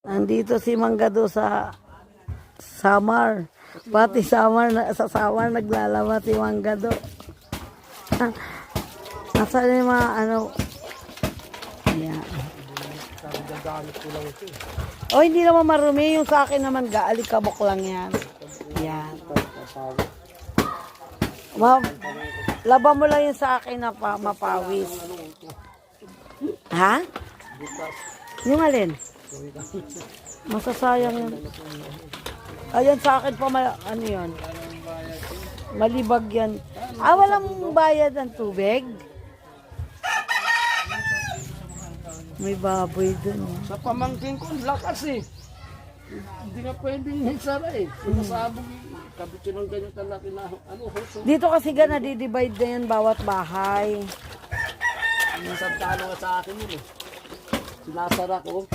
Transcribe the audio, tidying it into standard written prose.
Nandito si Manggado sa Samar. Pati sa Samar naglalaba si Manggado. Nasaan yung mga ano? Ayan. Oh, hindi naman marumi. Yung sa akin naman, gaalikabok lang yan. Yan. Laba mo lang yung sa akin na mapawis. Ha? Yung alin? Masasayang yun. Ayan sa akin pa, ano yun? Malibag yan. Walang bayad ng tubig? May baboy dun. Sa pamangkin ko, lakas eh. Hindi nga pwedeng hinsara eh. Sinasabog kabit yun ng ganyan kalaki na huso. Dito kasi nadidivide na yan bawat bahay. Minsan talo nga sa akin yun eh. Sinasara ko.